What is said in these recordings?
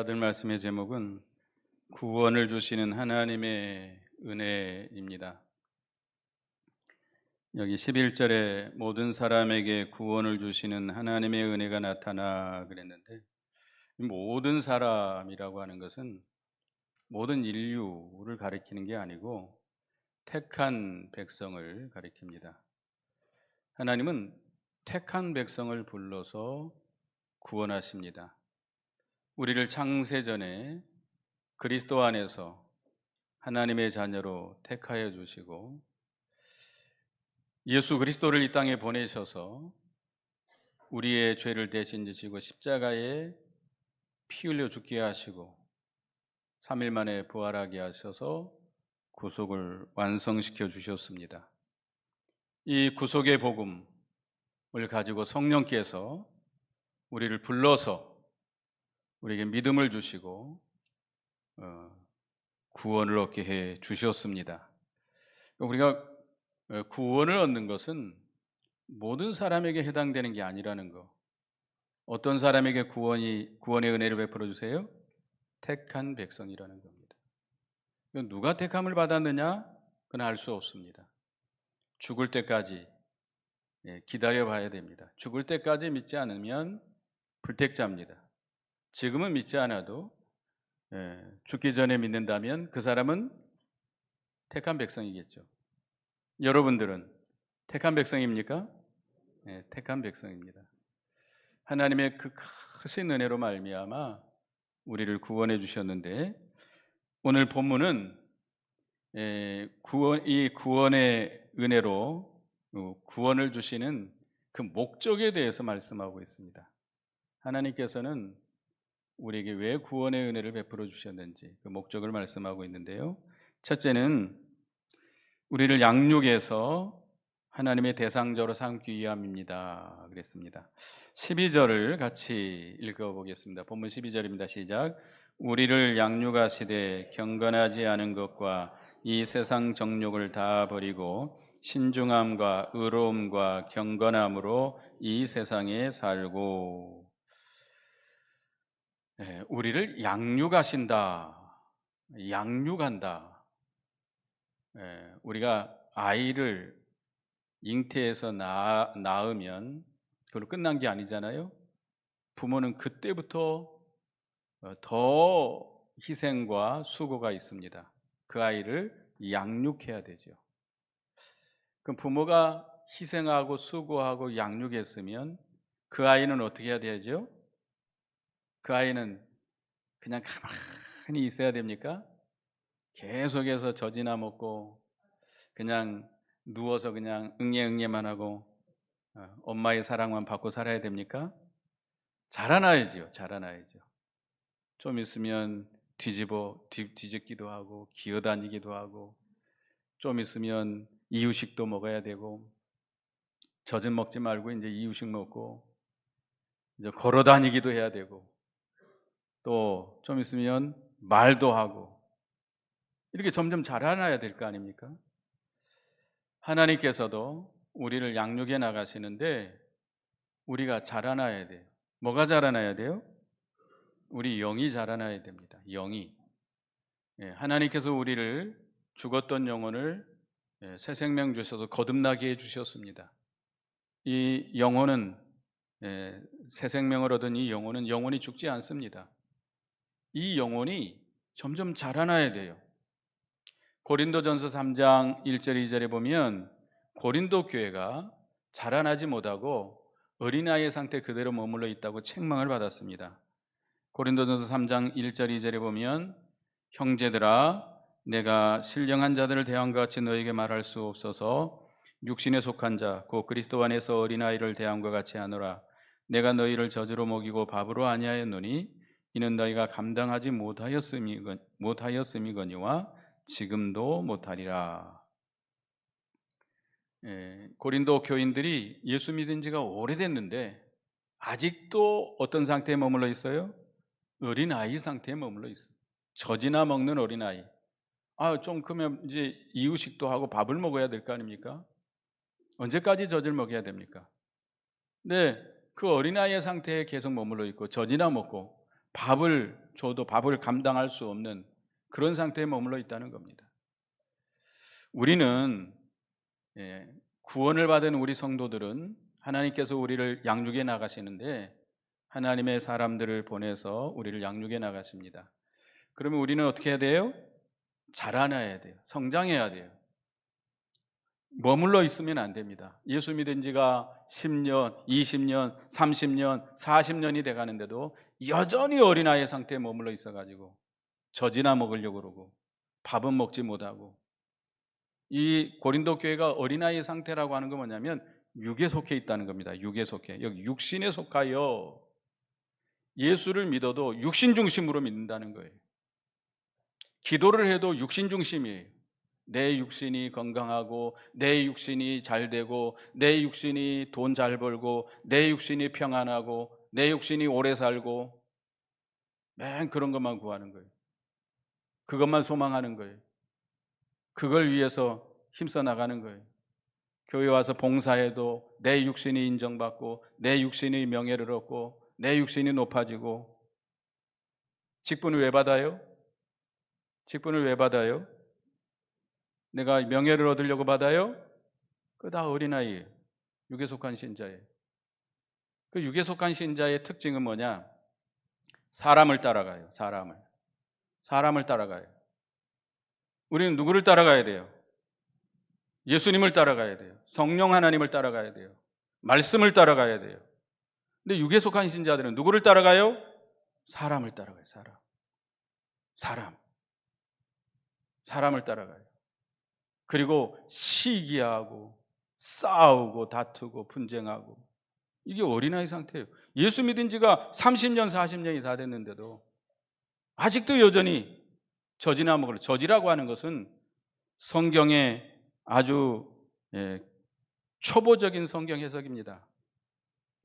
받을 말씀의 제목은 구원을 주시는 하나님의 은혜입니다. 여기 11절에 모든 사람에게 구원을 주시는 하나님의 은혜가 나타나 그랬는데, 이 모든 사람이라고 하는 것은 모든 인류를 가리키는 게 아니고 택한 백성을 가리킵니다. 하나님은 택한 백성을 불러서 구원하십니다. 우리를 창세전에 그리스도 안에서 하나님의 자녀로 택하여 주시고 예수 그리스도를 이 땅에 보내셔서 우리의 죄를 대신 지시고 십자가에 피 흘려 죽게 하시고 3일 만에 부활하게 하셔서 구속을 완성시켜 주셨습니다. 이 구속의 복음을 가지고 성령께서 우리를 불러서 우리에게 믿음을 주시고 구원을 얻게 해 주셨습니다. 우리가 구원을 얻는 것은 모든 사람에게 해당되는 게 아니라는 거. 어떤 사람에게 구원의 은혜를 베풀어 주세요? 택한 백성이라는 겁니다. 누가 택함을 받았느냐? 그건 알 수 없습니다. 죽을 때까지 기다려 봐야 됩니다. 죽을 때까지 믿지 않으면 불택자입니다. 지금은 믿지 않아도 죽기 전에 믿는다면 그 사람은 택한 백성이겠죠. 여러분들은 택한 백성입니까? 네, 택한 백성입니다. 하나님의 그 크신 은혜로 말미암아 우리를 구원해 주셨는데, 오늘 본문은 이 구원의 은혜로 구원을 주시는 그 목적에 대해서 말씀하고 있습니다. 하나님께서는 우리에게 왜 구원의 은혜를 베풀어 주셨는지 그 목적을 말씀하고 있는데요. 첫째는 우리를 양육해서 하나님의 대상자로 삼기 위함입니다. 그랬습니다. 12절을 같이 읽어보겠습니다. 본문 12절입니다. 시작. 우리를 양육하시되 경건하지 않은 것과 이 세상 정욕을 다 버리고 신중함과 의로움과 경건함으로 이 세상에 살고. 우리를 양육하신다. 양육한다. 우리가 아이를 잉태해서 낳으면 그걸로 끝난 게 아니잖아요. 부모는 그때부터 더 희생과 수고가 있습니다. 그 아이를 양육해야 되죠. 그럼 부모가 희생하고 수고하고 양육했으면 그 아이는 어떻게 해야 되죠? 그 아이는 그냥 가만히 있어야 됩니까? 계속해서 젖이나 먹고 그냥 누워서 그냥 응애응애만 하고 엄마의 사랑만 받고 살아야 됩니까? 자라나야죠. 자라나야죠. 좀 있으면 뒤집기도 하고 기어다니기도 하고, 좀 있으면 이유식도 먹어야 되고, 젖은 먹지 말고 이제 이유식 먹고 이제 걸어다니기도 해야 되고, 또 좀 있으면 말도 하고, 이렇게 점점 자라나야 될 거 아닙니까? 하나님께서도 우리를 양육해 나가시는데 우리가 자라나야 돼요. 뭐가 자라나야 돼요? 우리 영이 자라나야 됩니다. 영이. 하나님께서 우리를 죽었던 영혼을 새 생명 주셔서 거듭나게 해주셨습니다. 이 영혼은 새 생명을 얻은 이 영혼은 영원히 죽지 않습니다. 이 영혼이 점점 자라나야 돼요. 고린도전서 3장 1절 2절에 보면 고린도 교회가 자라나지 못하고 어린아이의 상태 그대로 머물러 있다고 책망을 받았습니다. 고린도전서 3장 1절 2절에 보면 형제들아 내가 신령한 자들을 대한 것 같이 너에게 말할 수 없어서 육신에 속한 자 곧 그리스도 안에서 어린아이를 대한 것 같이 하노라. 내가 너희를 젖으로 먹이고 밥으로 아니하였노니 이는 너희가 감당하지 못하였음이거니와 지금도 못하리라. 고린도 교인들이 예수 믿은 지가 오래됐는데 아직도 어떤 상태에 머물러 있어요? 어린아이 상태에 머물러 있어요. 젖이나 먹는 어린아이. 좀 그러면 이제 이유식도 하고 밥을 먹어야 될 거 아닙니까? 언제까지 젖을 먹여야 됩니까? 네, 그 어린아이의 상태에 계속 머물러 있고 젖이나 먹고 밥을 줘도 밥을 감당할 수 없는 그런 상태에 머물러 있다는 겁니다. 우리는 구원을 받은 우리 성도들은 하나님께서 우리를 양육해 나가시는데 하나님의 사람들을 보내서 우리를 양육해 나가십니다. 그러면 우리는 어떻게 해야 돼요? 자라나야 돼요. 성장해야 돼요. 머물러 있으면 안 됩니다. 예수 믿은 지가 10년, 20년, 30년, 40년이 돼 가는데도 여전히 어린아이 상태에 머물러 있어가지고 젖이나 먹으려고 그러고 밥은 먹지 못하고, 이 고린도 교회가 어린아이 상태라고 하는 건 뭐냐면 육에 속해 있다는 겁니다. 육에 속해. 여기 육신에 속하여 예수를 믿어도 육신 중심으로 믿는다는 거예요. 기도를 해도 육신 중심이에요. 내 육신이 건강하고 내 육신이 잘 되고 내 육신이 돈 잘 벌고 내 육신이 평안하고 내 육신이 오래 살고, 맨 그런 것만 구하는 거예요. 그것만 소망하는 거예요. 그걸 위해서 힘써 나가는 거예요. 교회 와서 봉사해도 내 육신이 인정받고 내 육신이 명예를 얻고 내 육신이 높아지고. 직분을 왜 받아요? 직분을 왜 받아요? 내가 명예를 얻으려고 받아요? 그거 다 어린아이예요. 육에 속한 신자예요. 그 육에 속한 신자의 특징은 뭐냐? 사람을 따라가요. 사람을 따라가요. 우리는 누구를 따라가야 돼요? 예수님을 따라가야 돼요. 성령 하나님을 따라가야 돼요. 말씀을 따라가야 돼요. 근데 육에 속한 신자들은 누구를 따라가요? 사람을 따라가요. 사람을 따라가요. 그리고 시기하고 싸우고 다투고 분쟁하고, 이게 어린아이 상태예요. 예수 믿은 지가 30년 40년이 다 됐는데도 아직도 여전히 젖이나 먹으려. 젖이라고 하는 것은 성경의 아주 초보적인 성경 해석입니다.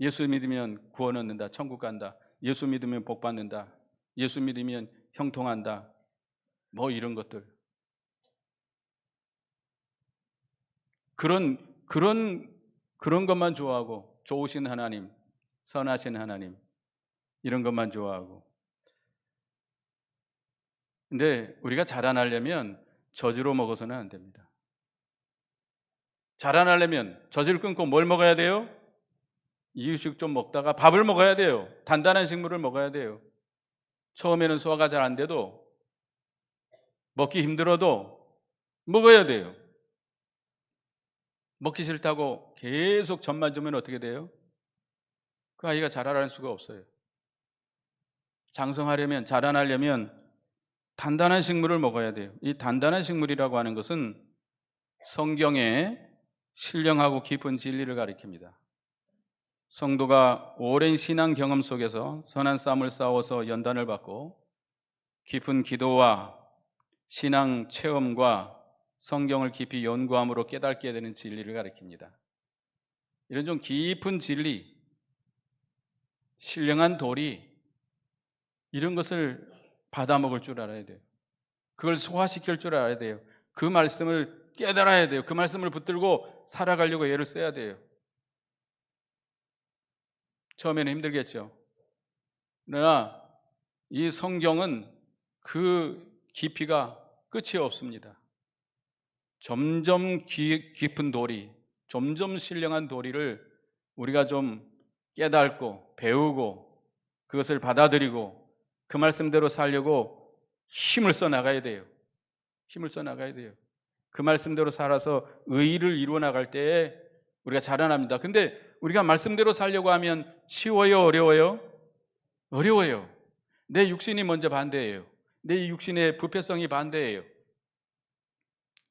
예수 믿으면 구원 얻는다, 천국 간다, 예수 믿으면 복 받는다, 예수 믿으면 형통한다, 뭐 이런 것들. 그런 것만 좋아하고, 좋으신 하나님, 선하신 하나님, 이런 것만 좋아하고. 근데 우리가 자라나려면 젖으로 먹어서는 안 됩니다. 자라나려면 젖을 끊고 뭘 먹어야 돼요? 이유식 좀 먹다가 밥을 먹어야 돼요. 단단한 식물을 먹어야 돼요. 처음에는 소화가 잘 안 돼도, 먹기 힘들어도 먹어야 돼요. 먹기 싫다고 계속 젖만 주면 어떻게 돼요? 그 아이가 자라날 수가 없어요. 장성하려면, 자라나려면 단단한 식물을 먹어야 돼요. 이 단단한 식물이라고 하는 것은 성경의 신령하고 깊은 진리를 가리킵니다. 성도가 오랜 신앙 경험 속에서 선한 싸움을 싸워서 연단을 받고 깊은 기도와 신앙 체험과 성경을 깊이 연구함으로 깨닫게 되는 진리를 가리킵니다. 이런 좀 깊은 진리, 신령한 도리, 이런 것을 받아먹을 줄 알아야 돼요. 그걸 소화시킬 줄 알아야 돼요. 그 말씀을 깨달아야 돼요. 그 말씀을 붙들고 살아가려고 애를 써야 돼요. 처음에는 힘들겠죠. 그러나 이 성경은 그 깊이가 끝이 없습니다. 점점 깊은 도리, 점점 신령한 도리를 우리가 좀 깨닫고 배우고 그것을 받아들이고 그 말씀대로 살려고 힘을 써 나가야 돼요. 그 말씀대로 살아서 의의를 이루어 나갈 때에 우리가 자라납니다. 근데 우리가 말씀대로 살려고 하면 쉬워요, 어려워요? 어려워요. 내 육신이 먼저 반대예요. 내 육신의 부패성이 반대예요.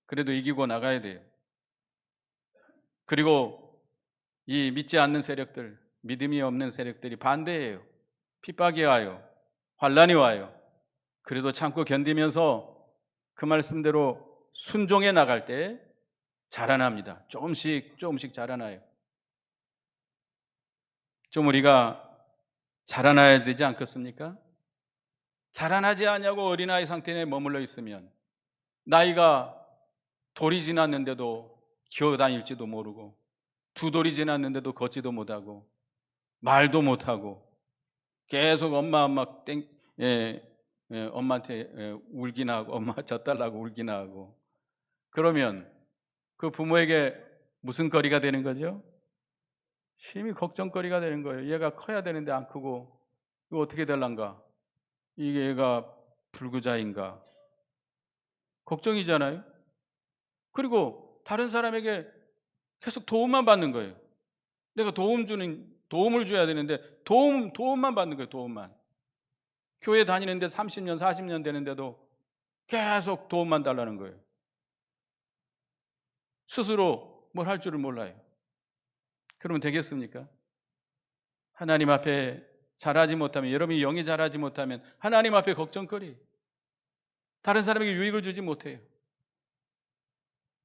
그래도 이기고 나가야 돼요. 그리고 이 믿지 않는 세력들, 믿음이 없는 세력들이 반대해요. 핍박이 와요. 환란이 와요. 그래도 참고 견디면서 그 말씀대로 순종해 나갈 때 자라납니다. 조금씩 자라나요. 좀 우리가 자라나야 되지 않겠습니까? 자라나지 않냐고 어린아이 상태에 머물러 있으면 나이가 돌이 지났는데도 기어다닐지도 모르고 2돌이 지났는데도 걷지도 못하고 말도 못하고 계속 엄마한테 울기나 하고 엄마 젖달라고 울기나 하고, 그러면 그 부모에게 무슨 거리가 되는 거죠? 심히 걱정거리가 되는 거예요. 얘가 커야 되는데 안 크고 이거 어떻게 될란가? 이게 얘가 불구자인가? 걱정이잖아요. 그리고 다른 사람에게 계속 도움만 받는 거예요. 내가 도움을 줘야 되는데 도움만 받는 거예요. 도움만. 교회 다니는데 30년 40년 되는데도 계속 도움만 달라는 거예요. 스스로 뭘 할 줄을 몰라요. 그러면 되겠습니까? 하나님 앞에 잘하지 못하면, 여러분이 영이 잘하지 못하면 하나님 앞에 걱정거리, 다른 사람에게 유익을 주지 못해요.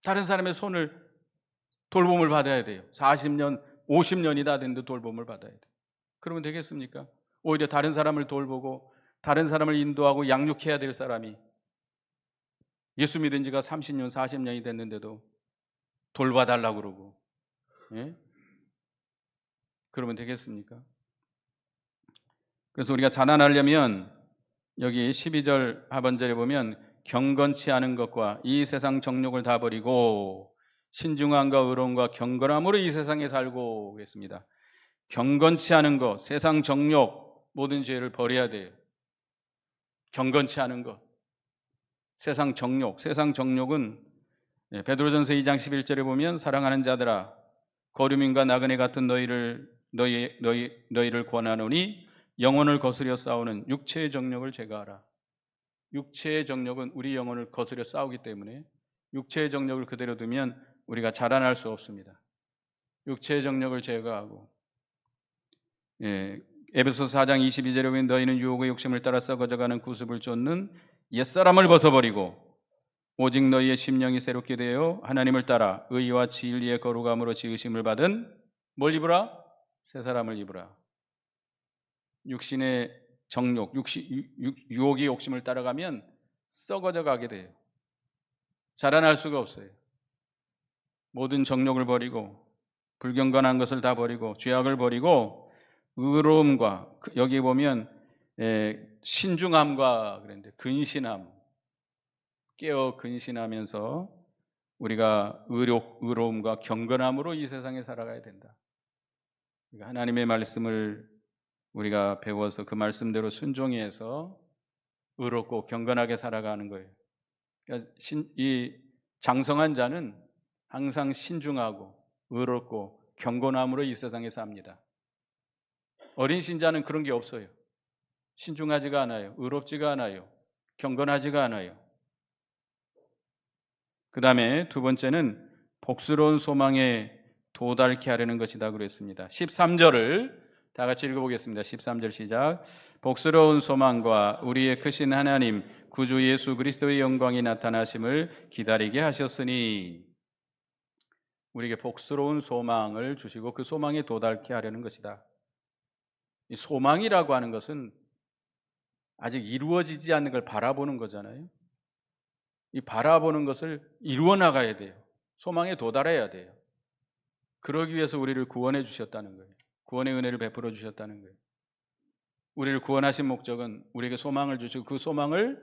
다른 사람의 손을, 돌봄을 받아야 돼요. 40년 50년이 다 됐는데 돌봄을 받아야 돼요. 그러면 되겠습니까? 오히려 다른 사람을 돌보고 다른 사람을 인도하고 양육해야 될 사람이 예수 믿은 지가 30년 40년이 됐는데도 돌봐달라고 그러고, 예? 그러면 되겠습니까? 그래서 우리가 자라나려면 여기 12절 하반절에 보면 경건치 않은 것과 이 세상 정욕을 다 버리고 신중함과 의로움과 경건함으로 이 세상에 살고 있습니다. 경건치 않은 것, 세상 정욕, 모든 죄를 버려야 돼요. 경건치 않은 것, 세상 정욕은 베드로전서 2장 11절에 보면 사랑하는 자들아 거류민과 나그네 같은 너희를 권하노니 영혼을 거스려 싸우는 육체의 정욕을 제거하라. 육체의 정욕은 우리 영혼을 거스려 싸우기 때문에 육체의 정욕을 그대로 두면 우리가 자라날 수 없습니다. 육체의 정욕을 제거하고, 에베소서 4장 22절에 보면 너희는 유혹의 욕심을 따라 썩어져가는 구습을 쫓는 옛사람을 벗어버리고 오직 너희의 심령이 새롭게 되어 하나님을 따라 의와 진리의 거룩함으로 지으심을 받은 뭘 입으라? 새 사람을 입으라. 육신의 정욕, 유혹의 욕심을 따라가면 썩어져 가게 돼요. 자라날 수가 없어요. 모든 정욕을 버리고 불경건한 것을 다 버리고 죄악을 버리고 의로움과, 여기 보면 신중함과 그랬는데 근신함, 깨어 근신하면서 우리가 의로움과 경건함으로 이 세상에 살아가야 된다. 그러니까 하나님의 말씀을 우리가 배워서 그 말씀대로 순종해서 의롭고 경건하게 살아가는 거예요. 그러니까 이 장성한 자는 항상 신중하고 의롭고 경건함으로 이 세상에 삽니다. 어린 신자는 그런 게 없어요. 신중하지가 않아요. 의롭지가 않아요. 경건하지가 않아요. 그 다음에 두 번째는 복스러운 소망에 도달케 하려는 것이다 그랬습니다. 13절을 다 같이 읽어보겠습니다. 13절 시작. 복스러운 소망과 우리의 크신 하나님 구주 예수 그리스도의 영광이 나타나심을 기다리게 하셨으니, 우리에게 복스러운 소망을 주시고 그 소망에 도달케 하려는 것이다. 이 소망이라고 하는 것은 아직 이루어지지 않는 걸 바라보는 거잖아요. 이 바라보는 것을 이루어 나가야 돼요. 소망에 도달해야 돼요. 그러기 위해서 우리를 구원해 주셨다는 거예요. 구원의 은혜를 베풀어 주셨다는 거예요. 우리를 구원하신 목적은 우리에게 소망을 주시고 그 소망을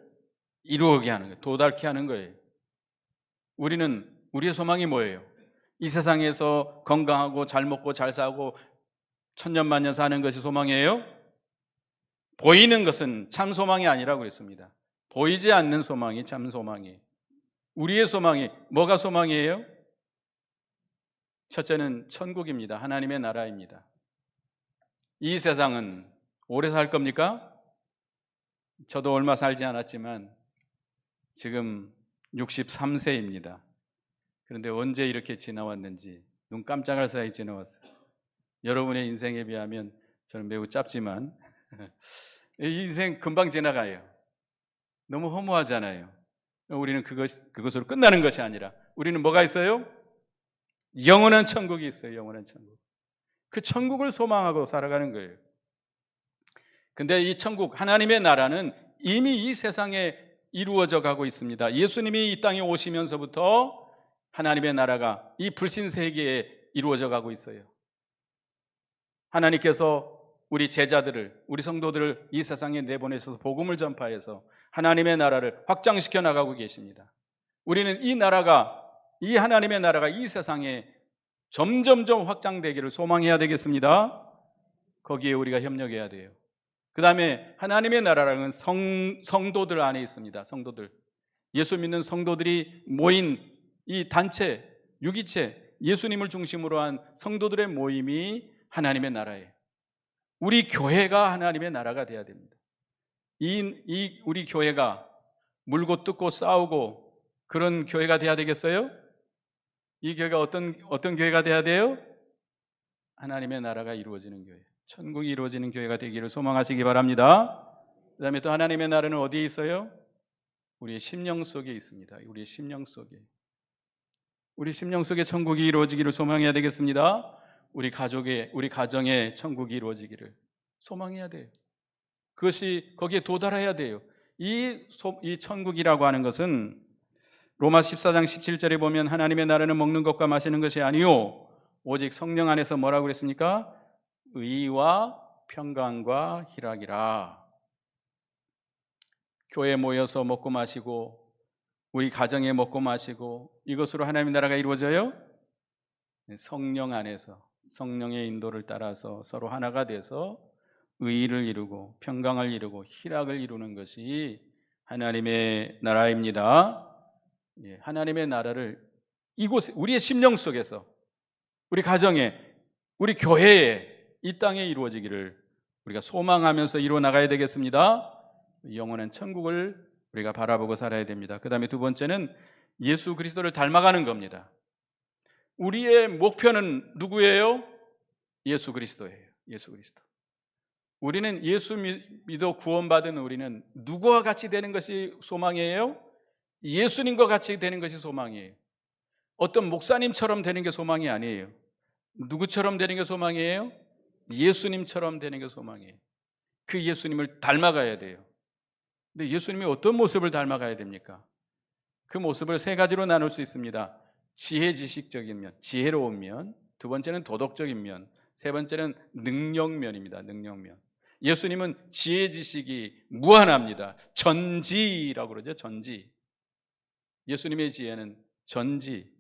이루어게 하는 거예요. 도달케 하는 거예요. 우리의 소망이 뭐예요? 이 세상에서 건강하고 잘 먹고 잘 사고 천년만년 사는 것이 소망이에요? 보이는 것은 참 소망이 아니라고 했습니다. 보이지 않는 소망이 참 소망이에요. 우리의 소망이 뭐가 소망이에요? 첫째는 천국입니다. 하나님의 나라입니다. 이 세상은 오래 살 겁니까? 저도 얼마 살지 않았지만 지금 63세입니다. 그런데 언제 이렇게 지나왔는지 눈 깜짝할 사이 지나왔어요. 여러분의 인생에 비하면 저는 매우 짧지만 이 인생 금방 지나가요. 너무 허무하잖아요. 우리는 그것으로 끝나는 것이 아니라 우리는 뭐가 있어요? 영원한 천국이 있어요. 영원한 천국. 그 천국을 소망하고 살아가는 거예요. 근데 이 천국, 하나님의 나라는 이미 이 세상에 이루어져 가고 있습니다. 예수님이 이 땅에 오시면서부터 하나님의 나라가 이 불신 세계에 이루어져 가고 있어요. 하나님께서 우리 제자들을, 우리 성도들을 이 세상에 내보내셔서 복음을 전파해서 하나님의 나라를 확장시켜 나가고 계십니다. 우리는 이 하나님의 나라가 이 세상에 점점점 확장되기를 소망해야 되겠습니다. 거기에 우리가 협력해야 돼요. 그 다음에 하나님의 나라라는 성도들 안에 있습니다. 성도들, 예수 믿는 성도들이 모인 이 단체, 유기체, 예수님을 중심으로 한 성도들의 모임이 하나님의 나라예요. 우리 교회가 하나님의 나라가 돼야 됩니다. 우리 교회가 물고 뜯고 싸우고 그런 교회가 돼야 되겠어요? 이 교회가 어떤 교회가 돼야 돼요? 하나님의 나라가 이루어지는 교회, 천국이 이루어지는 교회가 되기를 소망하시기 바랍니다. 그 다음에 또 하나님의 나라는 어디에 있어요? 우리의 심령 속에 있습니다. 우리의 심령 속에. 우리 심령 속에 천국이 이루어지기를 소망해야 되겠습니다. 우리 가정의 천국이 이루어지기를 소망해야 돼요. 그것이 거기에 도달해야 돼요. 이 천국이라고 하는 것은 로마 14장 17절에 보면 하나님의 나라는 먹는 것과 마시는 것이 아니요 오직 성령 안에서 뭐라고 그랬습니까? 의와 평강과 희락이라. 교회에 모여서 먹고 마시고 우리 가정에 먹고 마시고 이것으로 하나님의 나라가 이루어져요? 성령 안에서 성령의 인도를 따라서 서로 하나가 돼서 의를 이루고 평강을 이루고 희락을 이루는 것이 하나님의 나라입니다. 하나님의 나라를 이곳에 우리의 심령 속에서 우리 가정에 우리 교회에 이 땅에 이루어지기를 우리가 소망하면서 이루어 나가야 되겠습니다. 영원한 천국을 우리가 바라보고 살아야 됩니다. 그 다음에 두 번째는 예수 그리스도를 닮아가는 겁니다. 우리의 목표는 누구예요? 예수 그리스도예요. 예수 그리스도. 우리는 예수 믿어 구원받은 우리는 누구와 같이 되는 것이 소망이에요? 예수님과 같이 되는 것이 소망이에요. 어떤 목사님처럼 되는 게 소망이 아니에요. 누구처럼 되는 게 소망이에요? 예수님처럼 되는 게 소망이에요. 그 예수님을 닮아가야 돼요. 근데 예수님이 어떤 모습을 닮아가야 됩니까? 그 모습을 세 가지로 나눌 수 있습니다. 지혜지식적인 면, 지혜로운 면, 두 번째는 도덕적인 면, 세 번째는 능력면입니다. 능력면. 예수님은 지혜지식이 무한합니다. 전지라고 그러죠. 전지. 예수님의 지혜는 전지.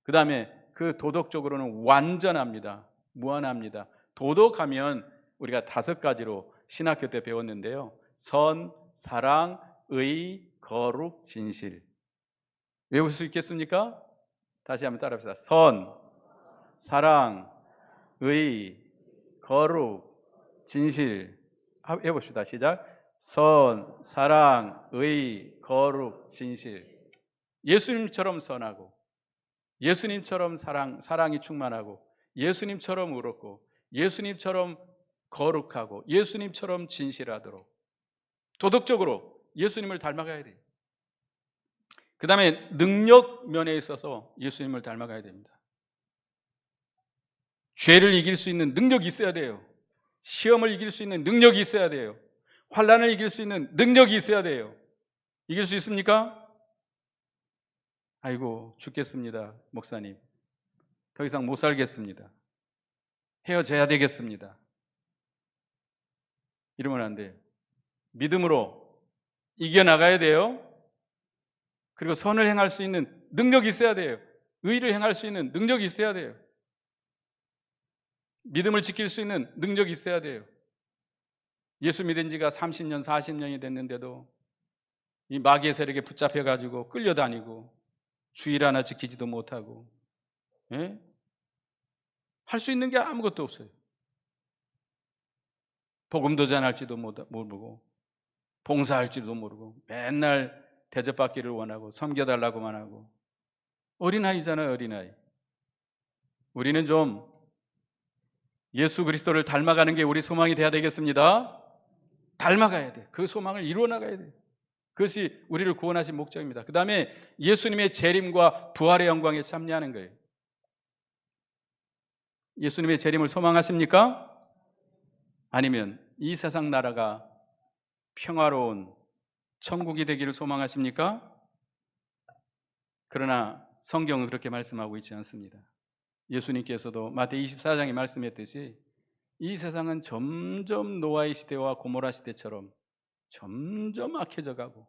그 다음에 그 도덕적으로는 완전합니다. 무한합니다. 도덕하면 우리가 5가지로 신학교 때 배웠는데요. 선, 사랑, 의, 거룩, 진실. 외울 수 있겠습니까? 다시 한번 따라합시다. 선, 사랑, 의, 거룩, 진실. 해봅시다. 시작. 선, 사랑, 의, 거룩, 진실. 예수님처럼 선하고 예수님처럼 사랑이 충만하고 예수님처럼 의롭고 예수님처럼 거룩하고 예수님처럼 진실하도록 도덕적으로 예수님을 닮아가야 돼요. 그 다음에 능력 면에 있어서 예수님을 닮아가야 됩니다. 죄를 이길 수 있는 능력이 있어야 돼요. 시험을 이길 수 있는 능력이 있어야 돼요. 환난을 이길 수 있는 능력이 있어야 돼요. 이길 수 있습니까? 아이고 죽겠습니다. 목사님 더 이상 못 살겠습니다. 헤어져야 되겠습니다. 이러면 안 돼요. 믿음으로 이겨나가야 돼요. 그리고 선을 행할 수 있는 능력이 있어야 돼요. 의를 행할 수 있는 능력이 있어야 돼요. 믿음을 지킬 수 있는 능력이 있어야 돼요. 예수 믿은 지가 30년, 40년이 됐는데도 이 마귀의 세력에 붙잡혀가지고 끌려다니고 주일 하나 지키지도 못하고 할 수 있는 게 아무것도 없어요. 복음도 전할지도 모르고 봉사할지도 모르고 맨날 대접받기를 원하고 섬겨달라고만 하고 어린아이잖아요. 어린아이. 우리는 좀 예수 그리스도를 닮아가는 게 우리 소망이 돼야 되겠습니다. 닮아가야 돼요. 그 소망을 이루어 나가야 돼요. 그것이 우리를 구원하신 목적입니다. 그 다음에 예수님의 재림과 부활의 영광에 참여하는 거예요. 예수님의 재림을 소망하십니까? 아니면 이 세상 나라가 평화로운 천국이 되기를 소망하십니까? 그러나 성경은 그렇게 말씀하고 있지 않습니다. 예수님께서도 마태 24장에 말씀했듯이 이 세상은 점점 노아의 시대와 고모라 시대처럼 점점 악해져 가고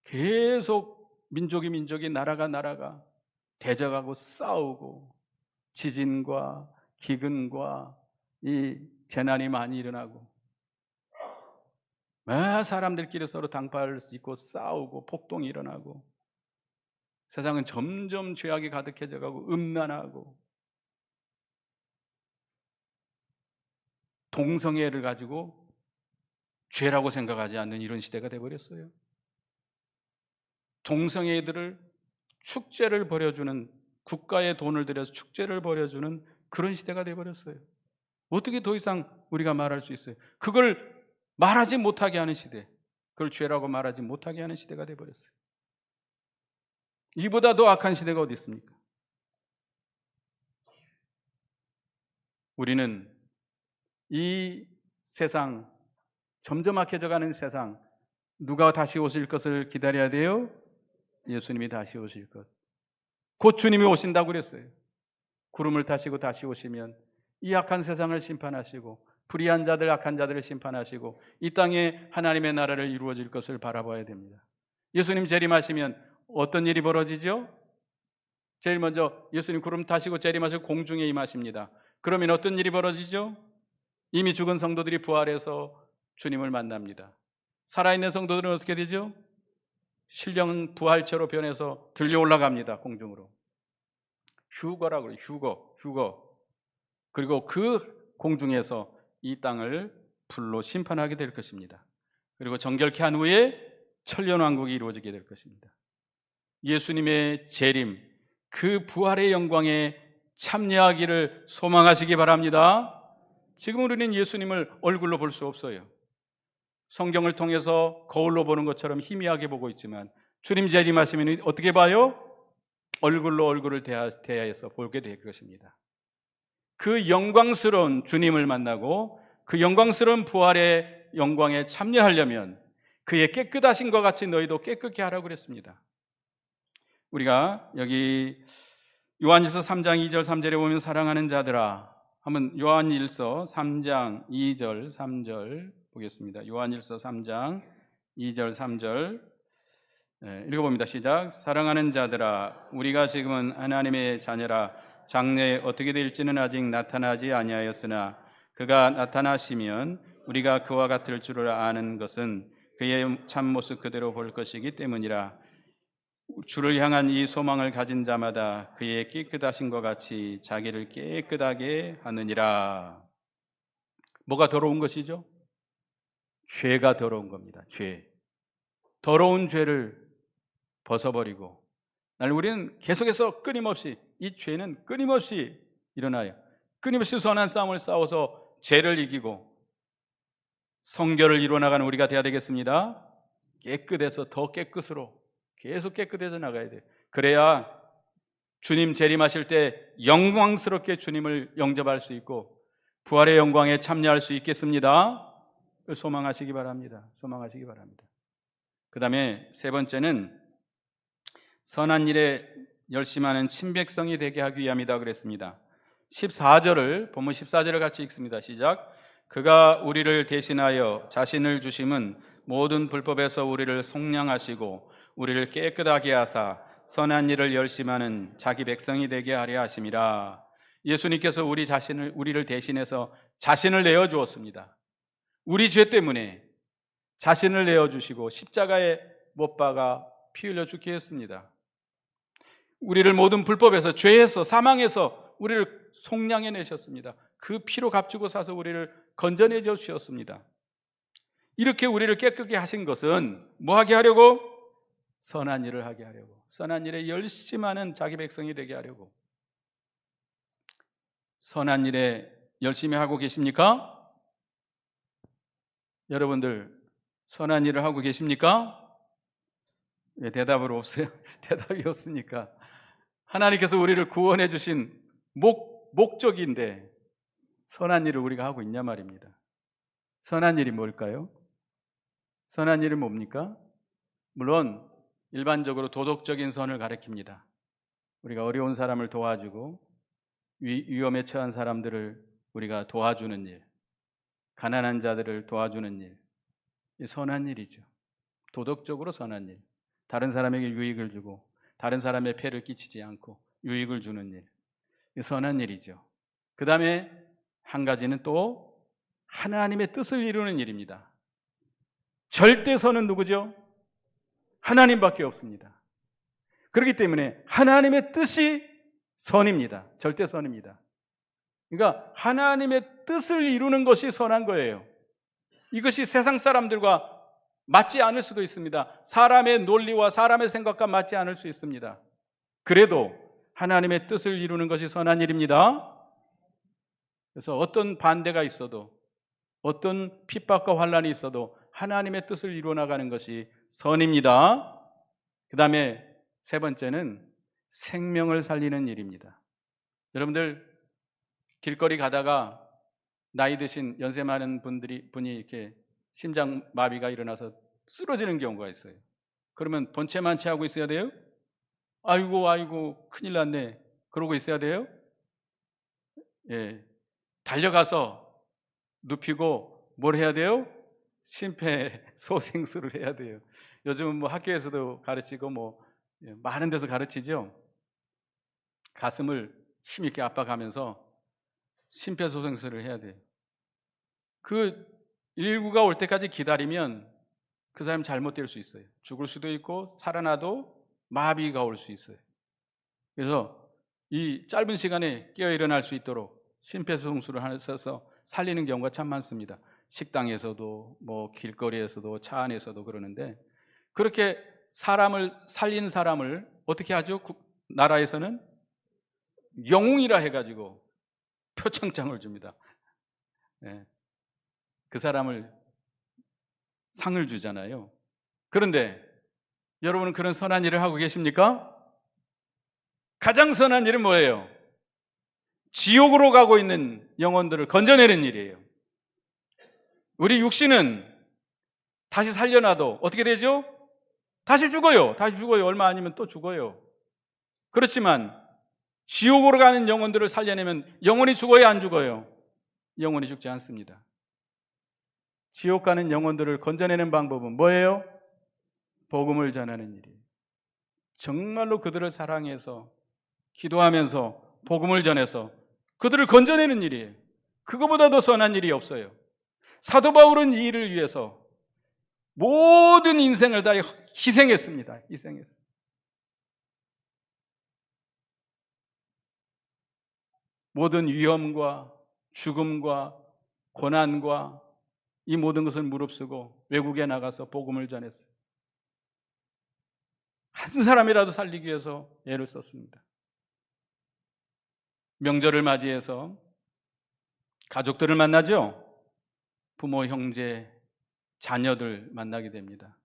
계속 민족이 나라가 대적하고 싸우고 지진과 기근과 이 재난이 많이 일어나고 매 사람들끼리 서로 당파를 짓고 싸우고 폭동이 일어나고 세상은 점점 죄악이 가득해져 가고 음란하고 동성애를 가지고 죄라고 생각하지 않는 이런 시대가 되어버렸어요. 동성애들을 축제를 벌여주는, 국가의 돈을 들여서 축제를 벌여주는 그런 시대가 되어버렸어요. 어떻게 더 이상 우리가 말할 수 있어요? 그걸 말하지 못하게 하는 시대, 그걸 죄라고 말하지 못하게 하는 시대가 되어버렸어요. 이보다 더 악한 시대가 어디 있습니까? 우리는 이 세상, 점점 악해져가는 세상, 누가 다시 오실 것을 기다려야 돼요? 예수님이 다시 오실 것. 곧 주님이 오신다고 그랬어요. 구름을 타시고 다시 오시면 이 악한 세상을 심판하시고 불의한 자들, 악한 자들을 심판하시고 이 땅에 하나님의 나라를 이루어질 것을 바라봐야 됩니다. 예수님 재림하시면 어떤 일이 벌어지죠? 제일 먼저 예수님 구름 타시고 재림하시고 공중에 임하십니다. 그러면 어떤 일이 벌어지죠? 이미 죽은 성도들이 부활해서 주님을 만납니다. 살아있는 성도들은 어떻게 되죠? 신령 부활체로 변해서 들려 올라갑니다. 공중으로. 휴거라고 그래요. 휴거. 그리고 그 공중에서 이 땅을 불로 심판하게 될 것입니다. 그리고 정결케 한 후에 천년왕국이 이루어지게 될 것입니다. 예수님의 재림, 그 부활의 영광에 참여하기를 소망하시기 바랍니다. 지금 우리는 예수님을 얼굴로 볼 수 없어요. 성경을 통해서 거울로 보는 것처럼 희미하게 보고 있지만 주님 재림하시면 어떻게 봐요? 얼굴로 얼굴을 대하여서 보게 될 것입니다. 그 영광스러운 주님을 만나고 그 영광스러운 부활의 영광에 참여하려면 그의 깨끗하신 것 같이 너희도 깨끗게 하라고 그랬습니다. 우리가 여기 요한일서 3장 2절 3절에 보면 사랑하는 자들아, 한번 요한일서 3장 2절 3절 보겠습니다. 요한일서 3장 2절 3절 읽어봅니다. 시작. 사랑하는 자들아, 우리가 지금은 하나님의 자녀라. 장래에 어떻게 될지는 아직 나타나지 아니하였으나 그가 나타나시면 우리가 그와 같을 줄을 아는 것은 그의 참모습 그대로 볼 것이기 때문이라. 주를 향한 이 소망을 가진 자마다 그의 깨끗하신 것 같이 자기를 깨끗하게 하느니라. 뭐가 더러운 것이죠? 죄가 더러운 겁니다. 죄. 더러운 죄를 벗어버리고 우리는 계속해서 끊임없이 이 죄는 끊임없이 일어나요. 끊임없이 선한 싸움을 싸워서 죄를 이기고 성결을 이루어나가는 우리가 되어야 되겠습니다. 깨끗해서 더 깨끗으로 계속 깨끗해져 나가야 돼요. 그래야 주님 재림하실 때 영광스럽게 주님을 영접할 수 있고 부활의 영광에 참여할 수 있겠습니다. 소망하시기 바랍니다. 소망하시기 바랍니다. 그 다음에 세 번째는 선한 일에 열심하는 친백성이 되게 하기 위함이다 그랬습니다. 14절을 본문 14절을 같이 읽습니다. 시작. 그가 우리를 대신하여 자신을 주심은 모든 불법에서 우리를 속량하시고 우리를 깨끗하게 하사 선한 일을 열심하는 자기 백성이 되게 하려 하심이라. 예수님께서 우리를 대신해서 자신을 내어 주었습니다. 우리 죄 때문에 자신을 내어 주시고 십자가에 못 박아 피 흘려 죽게 했습니다. 우리를 모든 불법에서 죄에서 사망에서 우리를 속량해 내셨습니다. 그 피로 값주고 사서 우리를 건져내 주셨습니다. 이렇게 우리를 깨끗게 하신 것은 뭐 하게 하려고? 선한 일을 하게 하려고, 선한 일에 열심하는 자기 백성이 되게 하려고. 선한 일에 열심히 하고 계십니까? 여러분들 선한 일을 하고 계십니까? 왜 대답을 없어요? 대답이 없으니까. 하나님께서 우리를 구원해 주신 목적인데 선한 일을 우리가 하고 있냐 말입니다. 선한 일이 뭘까요? 선한 일은 뭡니까? 물론 일반적으로 도덕적인 선을 가리킵니다. 우리가 어려운 사람을 도와주고 위험에 처한 사람들을 우리가 도와주는 일, 가난한 자들을 도와주는 일, 이 선한 일이죠. 도덕적으로 선한 일, 다른 사람에게 유익을 주고 다른 사람의 폐를 끼치지 않고 유익을 주는 일, 이 선한 일이죠. 그 다음에 한 가지는 또 하나님의 뜻을 이루는 일입니다. 절대 선은 누구죠? 하나님밖에 없습니다. 그렇기 때문에 하나님의 뜻이 선입니다. 절대 선입니다. 그러니까 하나님의 뜻을 이루는 것이 선한 거예요. 이것이 세상 사람들과 맞지 않을 수도 있습니다. 사람의 논리와 사람의 생각과 맞지 않을 수 있습니다. 그래도 하나님의 뜻을 이루는 것이 선한 일입니다. 그래서 어떤 반대가 있어도, 어떤 핍박과 환난이 있어도 하나님의 뜻을 이루어 나가는 것이 선입니다. 그 다음에 세 번째는 생명을 살리는 일입니다. 여러분들 길거리 가다가 나이 드신 연세 많은 분이 이렇게 심장 마비가 일어나서 쓰러지는 경우가 있어요. 그러면 본체만취하고 있어야 돼요? 아이고 큰일 났네 그러고 있어야 돼요? 예, 달려가서 눕히고 뭘 해야 돼요? 심폐소생술을 해야 돼요. 요즘은 뭐 학교에서도 가르치고 뭐 많은 데서 가르치죠. 가슴을 힘있게 압박하면서 심폐소생술을 해야 돼요. 그 119가 올 때까지 기다리면 그 사람 잘못될 수 있어요. 죽을 수도 있고 살아나도 마비가 올 수 있어요. 그래서 이 짧은 시간에 깨어 일어날 수 있도록 심폐소생술을 하셔서 살리는 경우가 참 많습니다. 식당에서도 뭐 길거리에서도 차 안에서도 그러는데, 그렇게 사람을 살린 사람을 어떻게 하죠? 나라에서는 영웅이라 해가지고 표창장을 줍니다. 네. 그 사람을 상을 주잖아요. 그런데 여러분은 그런 선한 일을 하고 계십니까? 가장 선한 일은 뭐예요? 지옥으로 가고 있는 영혼들을 건져내는 일이에요. 우리 육신은 다시 살려놔도 어떻게 되죠? 다시 죽어요. 얼마 아니면 또 죽어요. 그렇지만 지옥으로 가는 영혼들을 살려내면 영혼이 죽어요, 안 죽어요? 영혼이 죽지 않습니다. 지옥 가는 영혼들을 건져내는 방법은 뭐예요? 복음을 전하는 일이에요. 정말로 그들을 사랑해서 기도하면서 복음을 전해서 그들을 건져내는 일이에요. 그거보다 더 선한 일이 없어요. 사도 바울은 이 일을 위해서 모든 인생을 다 희생했습니다. 희생했어요. 모든 위험과 죽음과 고난과 이 모든 것을 무릅쓰고 외국에 나가서 복음을 전했어요. 한 사람이라도 살리기 위해서 애를 썼습니다. 명절을 맞이해서 가족들을 만나죠. 부모, 형제, 자녀들 만나게 됩니다.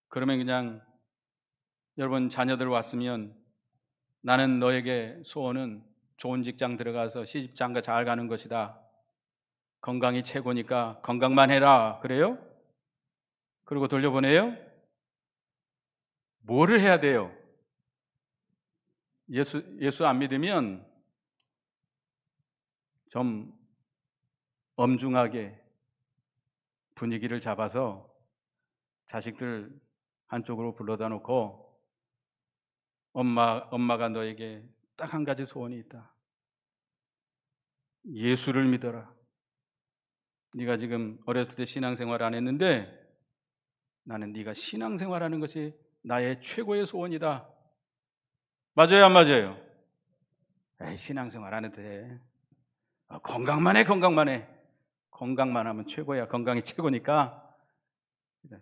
그러면 그냥 여러분 자녀들 왔으면 나는 너에게 소원은 좋은 직장 들어가서 시집 장가 잘 가는 것이다. 건강이 최고니까 건강만 해라. 그래요? 그리고 돌려보내요? 뭐를 해야 돼요? 예수 안 믿으면 좀 엄중하게 분위기를 잡아서 자식들 한쪽으로 불러다 놓고 엄마가 너에게 딱 한 가지 소원이 있다. 예수를 믿어라. 네가 지금 어렸을 때 신앙생활 안 했는데 나는 네가 신앙생활하는 것이 나의 최고의 소원이다. 맞아요, 안 맞아요? 에이, 신앙생활 안 해도 돼. 건강만 해. 건강만 하면 최고야. 건강이 최고니까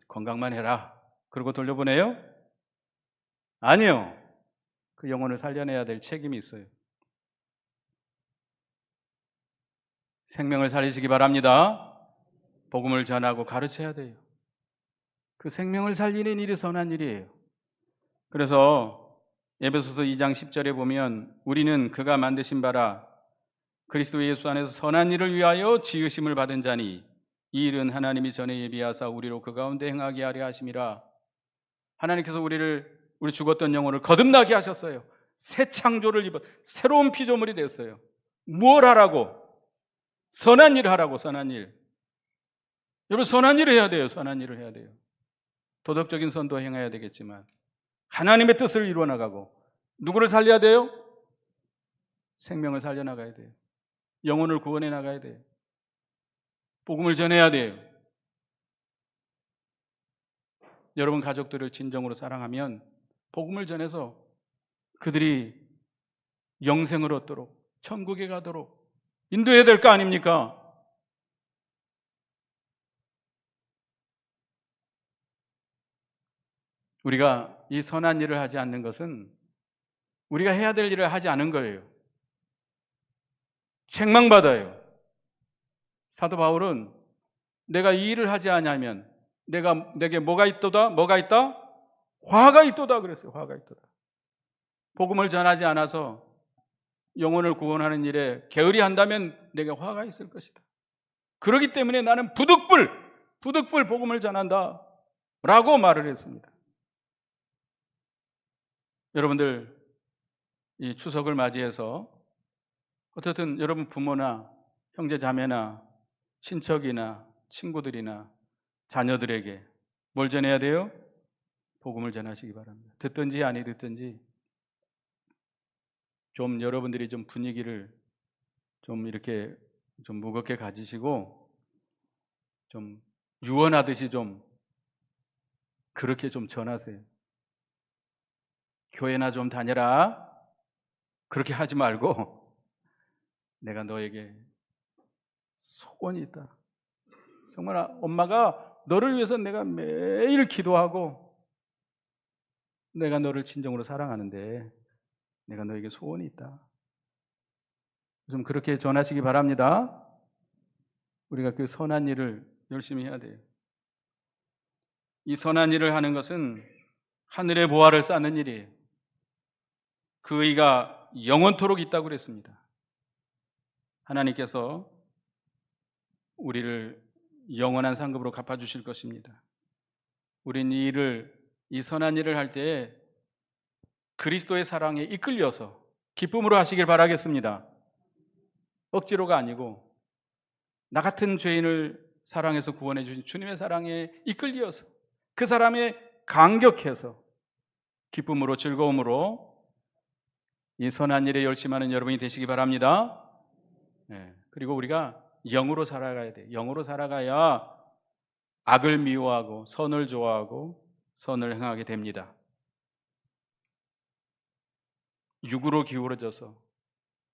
건강만 해라. 그러고 돌려보내요? 아니요. 그 영혼을 살려내야 될 책임이 있어요. 생명을 살리시기 바랍니다. 복음을 전하고 가르쳐야 돼요. 그 생명을 살리는 일이 선한 일이에요. 그래서 에베소서 2장 10절에 보면 우리는 그가 만드신 바라 그리스도 예수 안에서 선한 일을 위하여 지으심을 받은 자니 이 일은 하나님이 전에 예비하사 우리로 그 가운데 행하게 하려 하심이라. 하나님께서 우리 죽었던 영혼을 거듭나게 하셨어요. 새 창조를 입어 새로운 피조물이 됐어요. 무엇 하라고? 선한 일을 하라고, 선한 일. 여러분, 선한 일을 해야 돼요. 선한 일을 해야 돼요. 도덕적인 선도 행해야 되겠지만 하나님의 뜻을 이루어 나가고, 누구를 살려야 돼요? 생명을 살려나가야 돼요. 영혼을 구원해 나가야 돼요. 복음을 전해야 돼요. 여러분 가족들을 진정으로 사랑하면 복음을 전해서 그들이 영생을 얻도록, 천국에 가도록 인도해야 될 거 아닙니까? 우리가 이 선한 일을 하지 않는 것은 우리가 해야 될 일을 하지 않은 거예요. 책망받아요. 사도 바울은 내가 이 일을 하지 않으면 내게 뭐가 있도다? 뭐가 있다? 화가 있도다 그랬어요. 화가 있도다. 복음을 전하지 않아서 영혼을 구원하는 일에 게으리 한다면 내게 화가 있을 것이다. 그렇기 때문에 나는 부득불 복음을 전한다 라고 말을 했습니다. 여러분들 이 추석을 맞이해서 어쨌든 여러분 부모나 형제 자매나 친척이나 친구들이나 자녀들에게 뭘 전해야 돼요? 복음을 전하시기 바랍니다. 듣든지 아니 듣든지 좀 여러분들이 좀 분위기를 좀 이렇게 좀 무겁게 가지시고 좀 유언하듯이 좀 그렇게 좀 전하세요. 교회나 좀 다녀라. 그렇게 하지 말고 내가 너에게 소원이 있다. 정말 엄마가 너를 위해서 내가 매일 기도하고 내가 너를 진정으로 사랑하는데 내가 너에게 소원이 있다. 좀 그렇게 전하시기 바랍니다. 우리가 그 선한 일을 열심히 해야 돼요. 이 선한 일을 하는 것은 하늘의 보화를 쌓는 일이에요. 그 의가 영원토록 있다고 그랬습니다. 하나님께서 우리를 영원한 상급으로 갚아주실 것입니다. 우린 이 선한 일을 할 때에 그리스도의 사랑에 이끌려서 기쁨으로 하시길 바라겠습니다. 억지로가 아니고 나 같은 죄인을 사랑해서 구원해 주신 주님의 사랑에 이끌려서 그 사람에 감격해서 기쁨으로 즐거움으로 이 선한 일에 열심하는 여러분이 되시기 바랍니다. 그리고 우리가 영으로 살아가야 돼요. 영으로 살아가야 악을 미워하고 선을 좋아하고 선을 행하게 됩니다. 육으로 기울어져서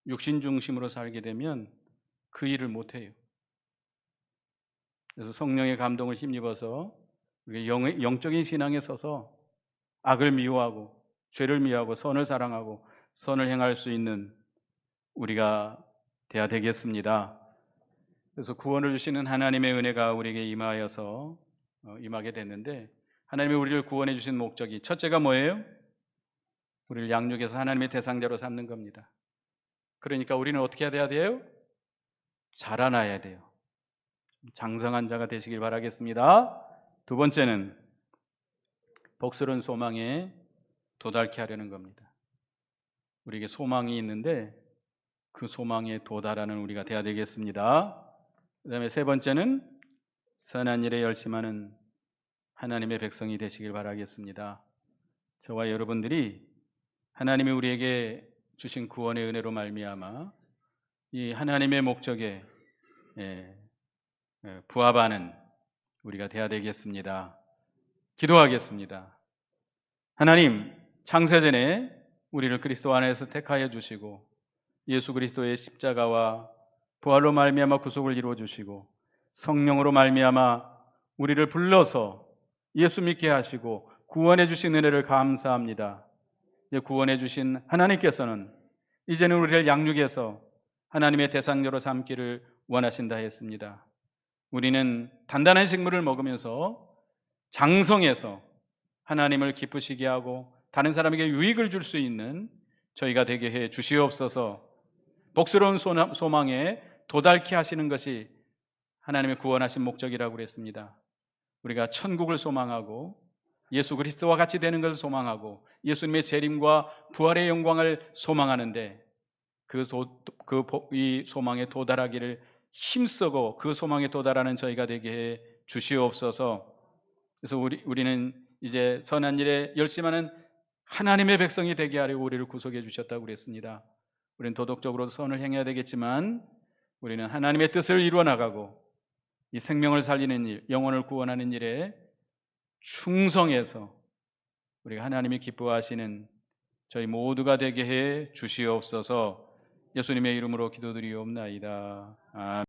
육신 중심으로 살게 되면 그 일을 못해요. 그래서 성령의 감동을 힘입어서 영적인 신앙에 서서 악을 미워하고 죄를 미워하고 선을 사랑하고 선을 행할 수 있는 우리가 되어야 되겠습니다. 그래서 구원을 주시는 하나님의 은혜가 우리에게 임하게 됐는데, 하나님이 우리를 구원해 주신 목적이 첫째가 뭐예요? 우리를 양육해서 하나님의 대상자로 삼는 겁니다. 그러니까 우리는 어떻게 해야 돼요? 자라나야 돼요. 장성한 자가 되시길 바라겠습니다. 두 번째는 복스러운 소망에 도달케 하려는 겁니다. 우리에게 소망이 있는데 그 소망에 도달하는 우리가 되어야 되겠습니다. 그 다음에 세 번째는 선한 일에 열심하는 하나님의 백성이 되시길 바라겠습니다. 저와 여러분들이 하나님이 우리에게 주신 구원의 은혜로 말미암아 이 하나님의 목적에 부합하는 우리가 되어야 되겠습니다. 기도하겠습니다. 하나님, 창세전에 우리를 그리스도 안에서 택하여 주시고 예수 그리스도의 십자가와 부활로 말미암아 구속을 이루어 주시고 성령으로 말미암아 우리를 불러서 예수 믿게 하시고 구원해 주신 은혜를 감사합니다. 구원해 주신 하나님께서는 이제는 우리를 양육해서 하나님의 대상자로 삼기를 원하신다 했습니다. 우리는 단단한 식물을 먹으면서 장성해서 하나님을 기쁘시게 하고 다른 사람에게 유익을 줄 수 있는 저희가 되게 해 주시옵소서. 복스러운 소망에 도달케 하시는 것이 하나님의 구원하신 목적이라고 그랬습니다. 우리가 천국을 소망하고 예수 그리스도와 같이 되는 것을 소망하고 예수님의 재림과 부활의 영광을 소망하는데 이 소망에 도달하기를 힘쓰고 그 소망에 도달하는 저희가 되게 해 주시옵소서. 그래서 우리는 이제 선한 일에 열심하는 하나님의 백성이 되게 하려고 우리를 구속해 주셨다고 그랬습니다. 우리는 도덕적으로 선을 행해야 되겠지만 우리는 하나님의 뜻을 이루어 나가고 이 생명을 살리는 일, 영혼을 구원하는 일에 충성해서 우리가 하나님이 기뻐하시는 저희 모두가 되게 해 주시옵소서. 예수님의 이름으로 기도드리옵나이다. 아멘.